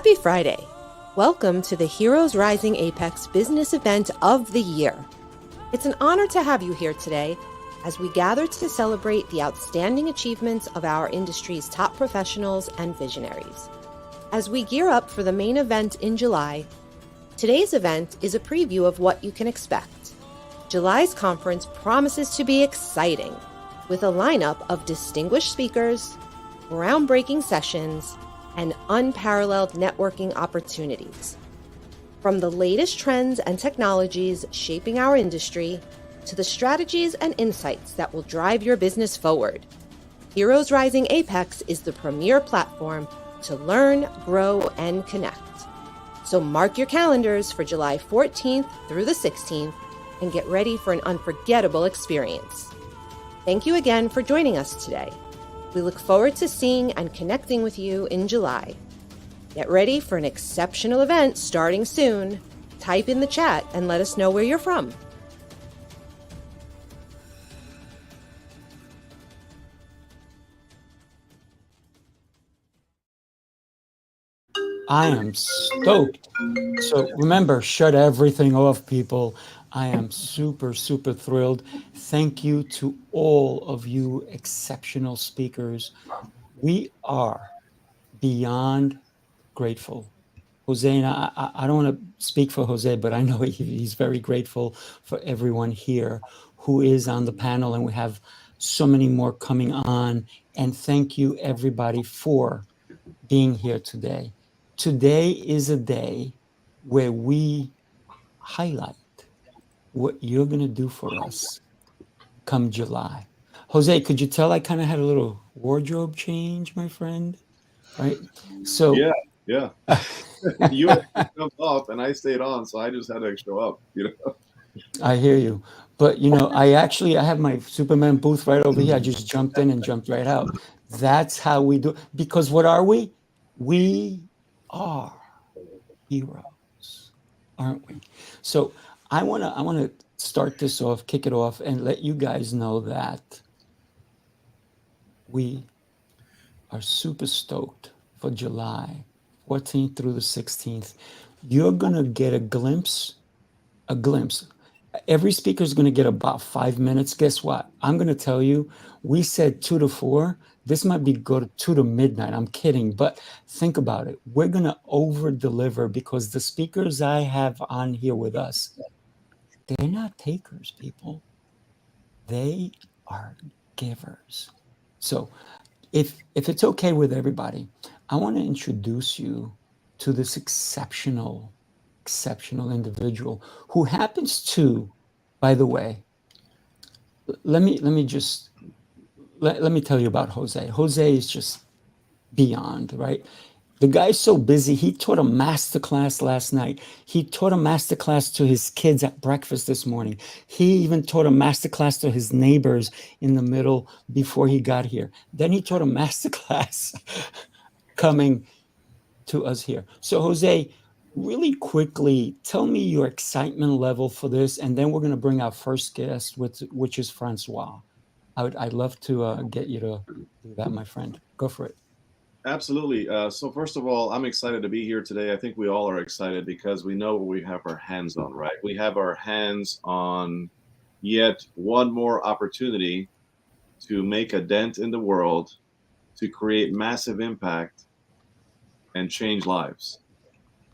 Happy Friday. Welcome to the Heroes Rising Apex Business Event of the Year. It's an honor to have you here today as we gather to celebrate the outstanding achievements of our industry's top professionals and visionaries. As we gear up for the main event in July, today's event is a preview of what you can expect. July's conference promises to be exciting, with a lineup of distinguished speakers, groundbreaking sessions, and unparalleled networking opportunities. From the latest trends and technologies shaping our industry to the strategies and insights that will drive your business forward, Heroes Rising Apex is the premier platform to learn, grow, and connect. So mark your calendars for July 14th through the 16th and get ready for an unforgettable experience. Thank you again for joining us today. We look forward to seeing and connecting with you in July. Get ready for an exceptional event starting soon. Type in the chat and let us know where you're from. I am stoked. So remember, shut everything off, people. I am super, super thrilled. Thank you to all of you exceptional speakers. We are beyond grateful. Jose, and I don't want to speak for Jose, but I know he's very grateful for everyone here who is on the panel, and we have so many more coming on. And thank you, everybody, for being here today. Today is a day where we highlight what you're going to do for us come July. Jose, could you tell I kind of had a little wardrobe change, my friend? Right? So yeah. You had to jump off and I stayed on, so I just had to show up, I hear you. But, I have my Superman booth right over here. I just jumped in and jumped right out. That's how we do. Because what are we? We are heroes, aren't we? So I want to start this off, kick it off, and let you guys know that we are super stoked for July 14th through the 16th. You're going to get a glimpse. Every speaker is going to get about 5 minutes. Guess what? I'm going to tell you, we said 2 to 4. This might be go to 2 to midnight. I'm kidding. But think about it. We're going to over deliver because the speakers I have on here with us, they're not takers, people. They are givers. So if it's okay with everybody, I want to introduce you to this exceptional individual who happens to, by the way, let me tell you about Jose. Jose is just beyond, right? The guy's so busy. He taught a masterclass last night. He taught a masterclass to his kids at breakfast this morning. He even taught a masterclass to his neighbors in the middle before he got here. Then he taught a masterclass coming to us here. So Jose, really quickly, tell me your excitement level for this, and then we're going to bring our first guest, which is Francois. I'd love to get you to do that, my friend. Go for it. Absolutely. So first of all, I'm excited to be here today. I think we all are excited because we know what we have our hands on, right? We have our hands on yet one more opportunity to make a dent in the world, to create massive impact and change lives.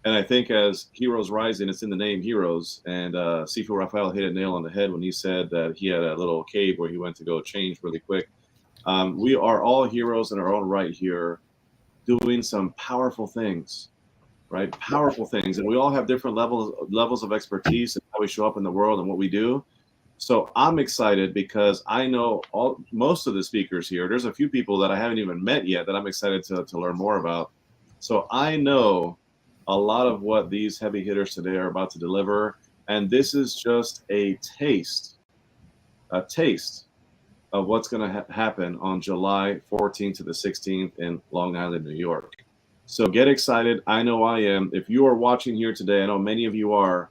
And I think as Heroes Rising, it's in the name Heroes. And Sifu Rafael hit a nail on the head when he said that he had a little cave where he went to go change really quick. We are all heroes in our own right here, doing some powerful things, right? Powerful things. And we all have different levels of expertise and how we show up in the world and what we do. So I'm excited because I know most of the speakers here. There's a few people that I haven't even met yet that I'm excited to learn more about. So I know a lot of what these heavy hitters today are about to deliver. And this is just a taste of what's going to happen on July 14th to the 16th in Long Island, New York. So get excited. I know I am. If you are watching here today, I know many of you are,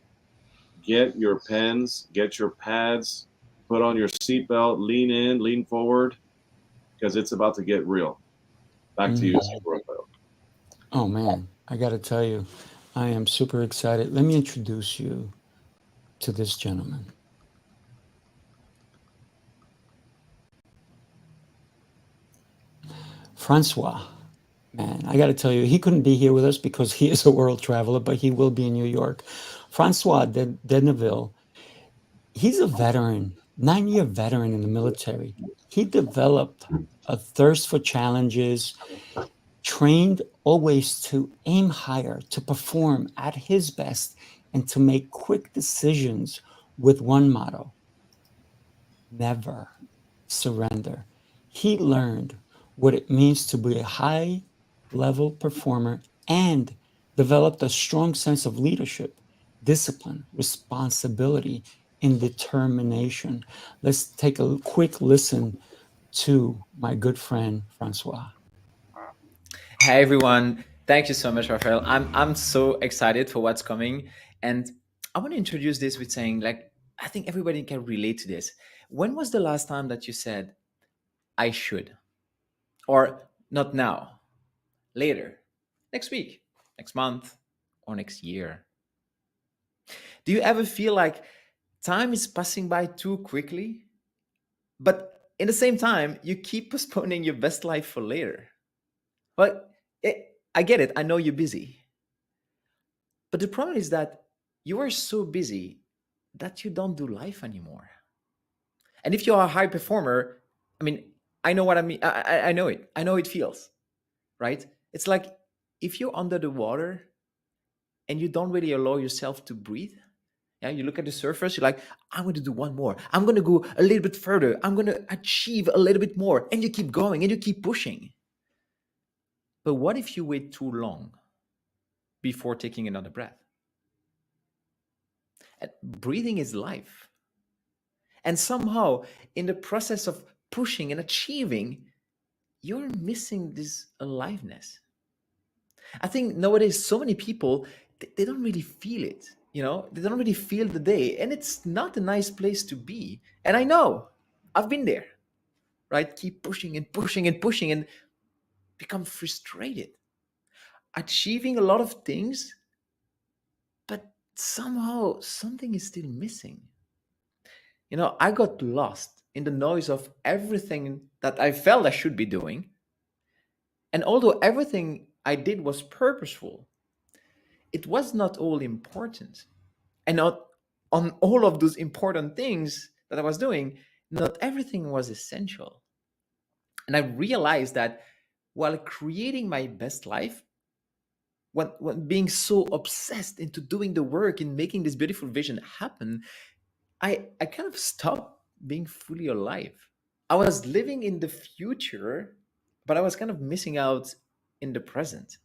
get your pens, get your pads, put on your seatbelt, lean in, lean forward, because it's about to get real. Back to you, Super Rafael. Oh, man. I got to tell you, I am super excited. Let me introduce you to this gentleman. Francois. Man, I got to tell you, he couldn't be here with us because he is a world traveler, but he will be in New York. Francois Deneville, he's a veteran, 9-year veteran in the military. He developed a thirst for challenges, trained always to aim higher, to perform at his best, and to make quick decisions with one motto: never surrender. He learned what it means to be a high level performer and developed a strong sense of leadership, discipline, responsibility, and determination. Let's take a quick listen to my good friend Francois. Hey everyone, thank you so much, Raphael. I'm so excited for what's coming, and I want to introduce this with saying, like, I think everybody can relate to this. When was the last time that you said, "I should," or "not now, later, next week, next month, or next year"? Do you ever feel like time is passing by too quickly, but in the same time you keep postponing your best life for later? Well, I get it. I know you're busy. But the problem is that you are so busy that you don't do life anymore. And if you are a high performer, I mean, I know what I mean. I know it. I know it feels, right? It's like if you're under the water and you don't really allow yourself to breathe. Yeah, you look at the surface, you're like, I'm going to do one more. I'm going to go a little bit further. I'm going to achieve a little bit more. And you keep going and you keep pushing. But what if you wait too long before taking another breath? And breathing is life. And somehow, in the process of pushing and achieving, you're missing this aliveness. I think nowadays, so many people, they don't really feel it. They don't really feel the day. And it's not a nice place to be. And I know, I've been there, right? Keep pushing and pushing and pushing and become frustrated. Achieving a lot of things, but somehow something is still missing. I got lost in the noise of everything that I felt I should be doing. And although everything I did was purposeful, it was not all important. And not on all of those important things that I was doing, not everything was essential. And I realized that while creating my best life, when being so obsessed into doing the work and making this beautiful vision happen, I kind of stopped being fully alive. I was living in the future, but I was kind of missing out in the present.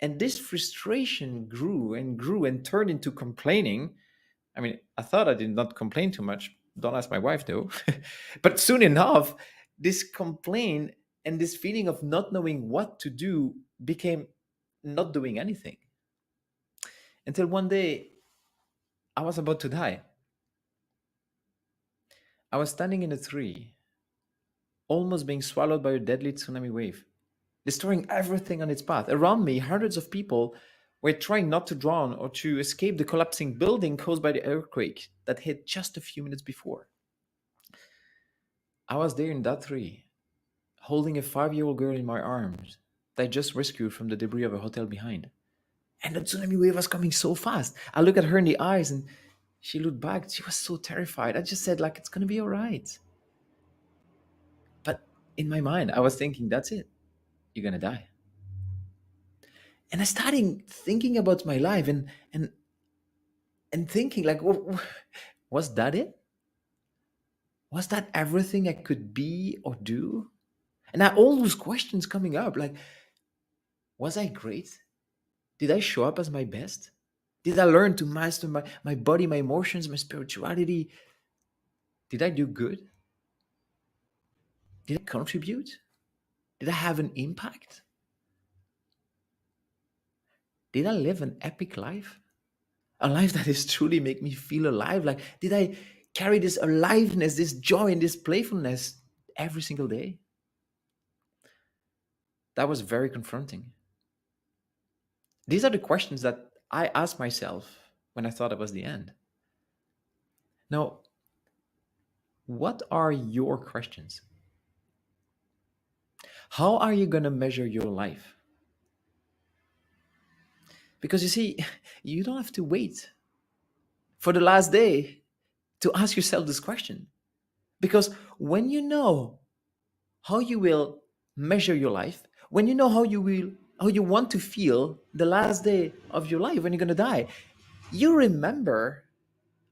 And this frustration grew and grew and turned into complaining. I mean, I thought I did not complain too much. Don't ask my wife, though. But soon enough, this complaint and this feeling of not knowing what to do became not doing anything. Until one day, I was about to die. I was standing in a tree, almost being swallowed by a deadly tsunami wave, destroying everything on its path. Around me, hundreds of people were trying not to drown or to escape the collapsing building caused by the earthquake that hit just a few minutes before. I was there in that tree, holding a 5-year-old girl in my arms that I just rescued from the debris of a hotel behind. And the tsunami wave was coming so fast. I looked at her in the eyes and she looked back. She was so terrified. I just said, like, it's going to be all right. But in my mind, I was thinking, that's it. You're going to die. And I started thinking about my life and thinking, like, was that it? Was that everything I could be or do? And I had all those questions coming up, like, was I great? Did I show up as my best? Did I learn to master my body, my emotions, my spirituality? Did I do good? Did I contribute? Did I have an impact? Did I live an epic life? A life that is truly make me feel alive? Like, did I carry this aliveness, this joy, and this playfulness every single day? That was very confronting. These are the questions that I asked myself when I thought it was the end. Now, what are your questions? How are you going to measure your life? Because you see, you don't have to wait for the last day to ask yourself this question. Because when you know how you will measure your life, when you know how you want to feel the last day of your life when you're going to die, you remember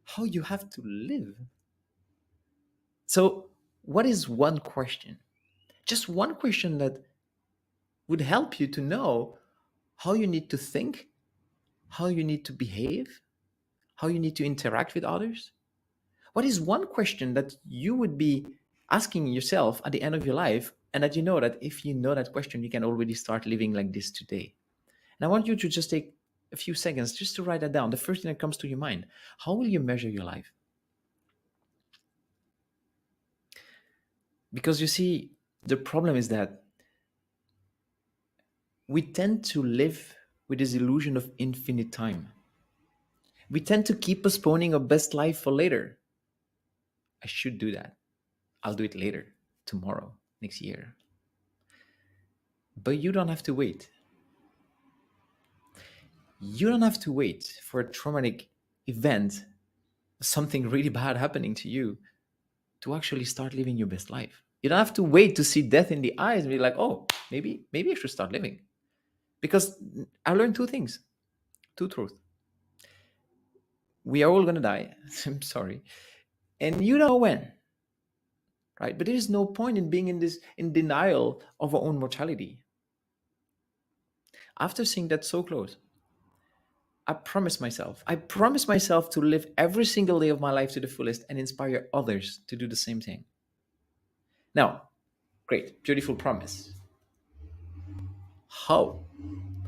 how you have to live. So, what is one question? Just one question that would help you to know how you need to think, how you need to behave, how you need to interact with others. What is one question that you would be asking yourself at the end of your life, and that you know that if you know that question, you can already start living like this today? And I want you to just take a few seconds just to write that down. The first thing that comes to your mind: how will you measure your life? Because you see, the problem is that we tend to live with this illusion of infinite time. We tend to keep postponing our best life for later. I should do that. I'll do it later, tomorrow, next year. But you don't have to wait. You don't have to wait for a traumatic event, something really bad happening to you, to actually start living your best life. You don't have to wait to see death in the eyes and be like, oh, maybe I should start living. Because I learned two things, two truths. We are all going to die. I'm sorry. And you know when, right? But there is no point in being in denial of our own mortality. After seeing that so close, I promise myself to live every single day of my life to the fullest and inspire others to do the same thing. Now, great, beautiful promise. How?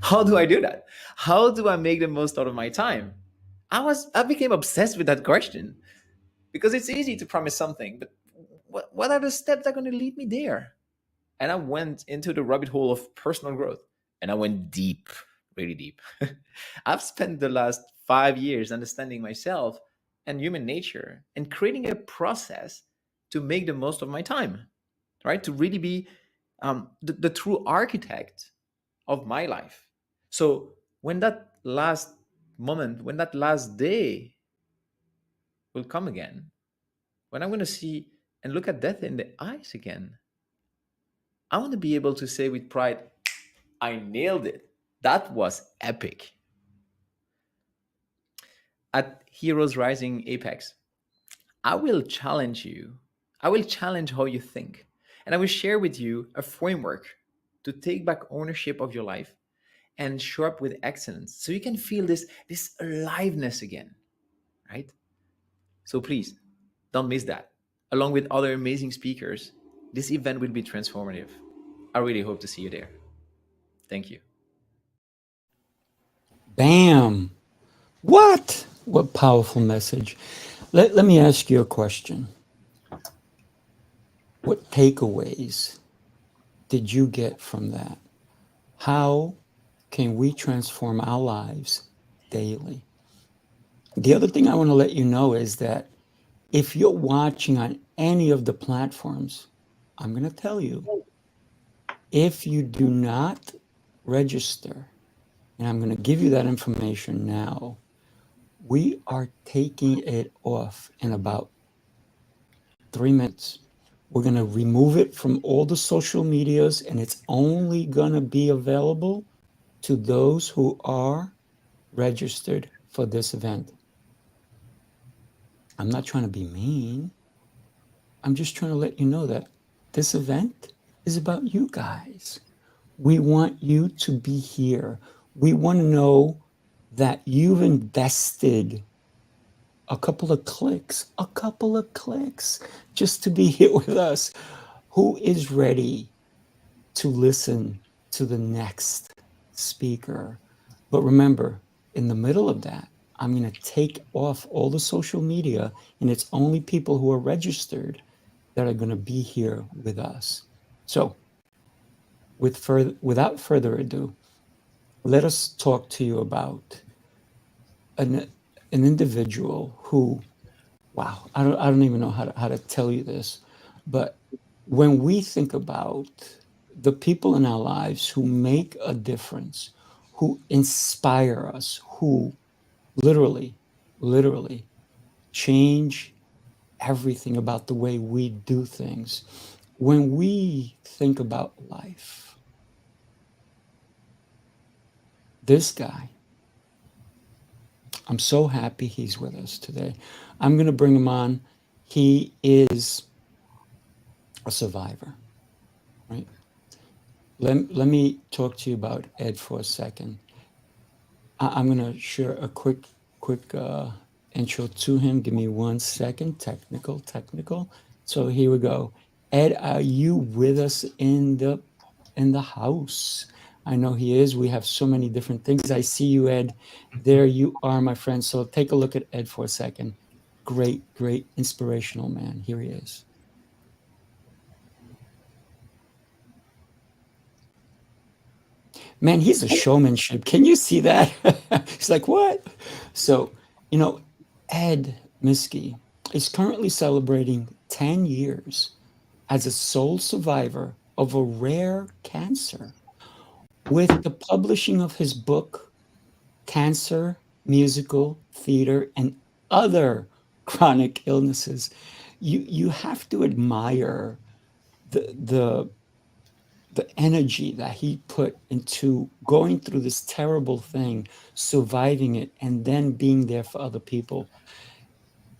How do I do that? How do I make the most out of my time? I became obsessed with that question, because it's easy to promise something, but what are the steps that are going to lead me there? And I went into the rabbit hole of personal growth, and I went deep, really deep. I've spent the last 5 years understanding myself and human nature and creating a process to make the most of my time, right? To really be the true architect of my life. So when that last moment, when that last day will come again, when I'm going to see and look at death in the eyes again, I want to be able to say with pride, I nailed it. That was epic. At Heroes Rising Apex, I will challenge you. I will challenge how you think. And I will share with you a framework to take back ownership of your life and show up with excellence, so you can feel this aliveness again, right? So please, don't miss that. Along with other amazing speakers, this event will be transformative. I really hope to see you there. Thank you. Bam! What powerful message. Let me ask you a question. What takeaways did you get from that? How can we transform our lives daily? The other thing I want to let you know is that if you're watching on any of the platforms, I'm going to tell you, if you do not register, and I'm going to give you that information now, we are taking it off in about 3 minutes. We're going to remove it from all the social medias, and it's only going to be available to those who are registered for this event. I'm not trying to be mean. I'm just trying to let you know that this event is about you guys. We want you to be here. We want to know that you've invested a couple of clicks just to be here with us. Who is ready to listen to the next speaker? But remember, in the middle of that, I'm going to take off all the social media, and it's only people who are registered that are going to be here with us. So without further ado, let us talk to you about an individual who, wow, I don't even know how to tell you this, but when we think about the people in our lives who make a difference, who inspire us, who literally change everything about the way we do things. When we think about life, this guy, I'm so happy he's with us today. I'm going to bring him on. He is a survivor, right? Let me talk to you about Ed for a second. I'm going to share a quick intro to him. Give me 1 second. Technical. So here we go. Ed, are you with us in the house? I know he is. We have so many different things. I see you, Ed. There you are, my friend. So take a look at Ed for a second. Great, inspirational man. Here he is. Man, he's a showmanship. Can you see that? He's like, what? So, Ed Miskey is currently celebrating 10 years as a sole survivor of a rare cancer. With the publishing of his book, Cancer, Musical Theater, and Other Chronic Illnesses, you have to admire the energy that he put into going through this terrible thing, surviving it, and then being there for other people.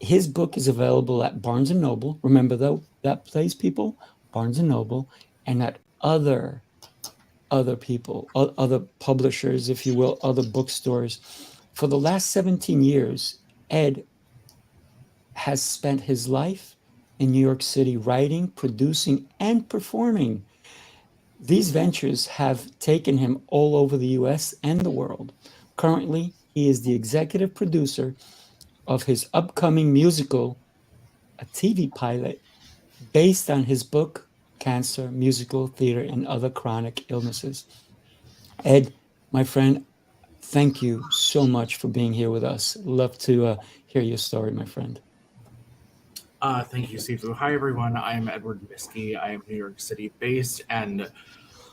His book is available at Barnes & Noble. Remember that place, people? Barnes & Noble, and at other people, other publishers, if you will, other bookstores. For the last 17 years, Ed has spent his life in New York City writing, producing, and performing. These ventures have taken him all over the US and the world. Currently, he is the executive producer of his upcoming musical, a TV pilot, based on his book, Cancer, Musical Theater, and Other Chronic Illnesses. Ed, my friend, thank you so much for being here with us. Love to hear your story, my friend. Thank you, Sifu. Hi, everyone. I'm Edward Miskey. I am New York City based, and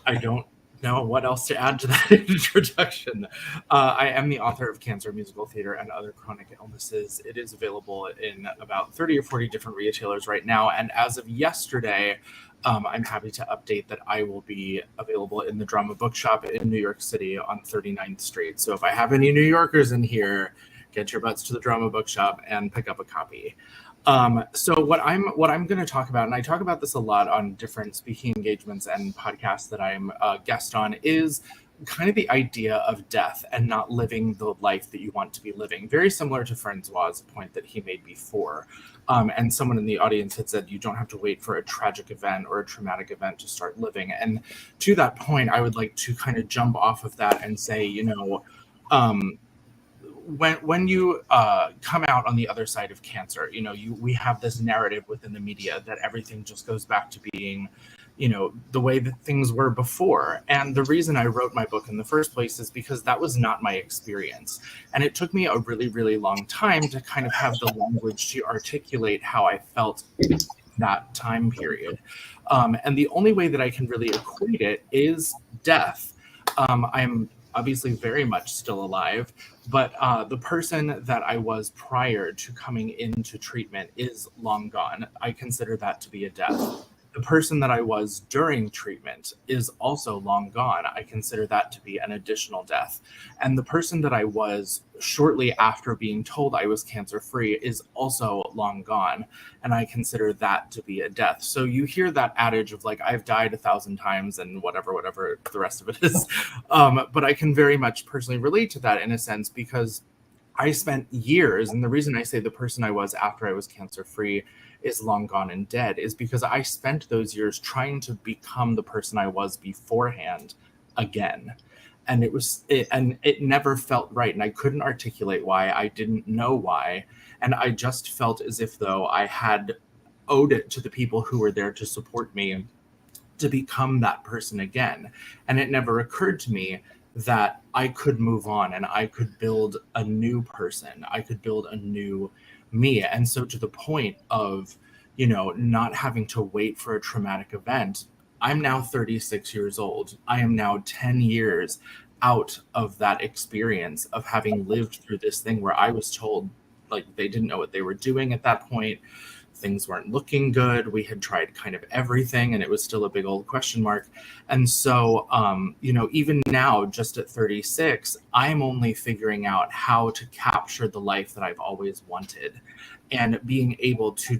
I don't know what else to add to that introduction. I am the author of Cancer, Musical Theater, and Other Chronic Illnesses. It is available in about 30 or 40 different retailers right now. And as of yesterday, I'm happy to update that I will be available in the Drama Bookshop in New York City on 39th Street. So if I have any New Yorkers in here, get your butts to the Drama Bookshop and pick up a copy. So what I'm going to talk about, and I talk about this a lot on different speaking engagements and podcasts that I'm a guest on, is kind of the idea of death and not living the life that you want to be living. Very similar to Francois' point that he made before. And someone in the audience had said, you don't have to wait for a tragic event or a traumatic event to start living. And to that point, I would like to kind of jump off of that and say, when you come out on the other side of cancer, we have this narrative within the media that everything just goes back to being, the way that things were before. And the reason I wrote my book in the first place is because that was not my experience. And it took me a really, really long time to kind of have the language to articulate how I felt in that time period. And the only way that I can really equate it is death. I'm obviously very much still alive, but the person that I was prior to coming into treatment is long gone. I consider that to be a death. The person that I was during treatment is also long gone. I consider that to be an additional death. And the person that I was shortly after being told I was cancer-free is also long gone. And I consider that to be a death. So you hear that adage of like, I've died 1,000 times and whatever the rest of it is. But I can very much personally relate to that in a sense, because I spent years, and the reason I say the person I was after I was cancer-free is long gone and dead is because I spent those years trying to become the person I was beforehand again. And it never felt right. And I couldn't articulate why. I didn't know why. And I just felt as if though I had owed it to the people who were there to support me to become that person again. And it never occurred to me that I could move on and I could build a new person. I could build a new me. And so to the point of, not having to wait for a traumatic event, I'm now 36 years old. I am now 10 years out of that experience of having lived through this thing where I was told, like, they didn't know what they were doing at that point. Things weren't looking good. We had tried kind of everything and it was still a big old question mark. And so, even now, just at 36, I'm only figuring out how to capture the life that I've always wanted and being able to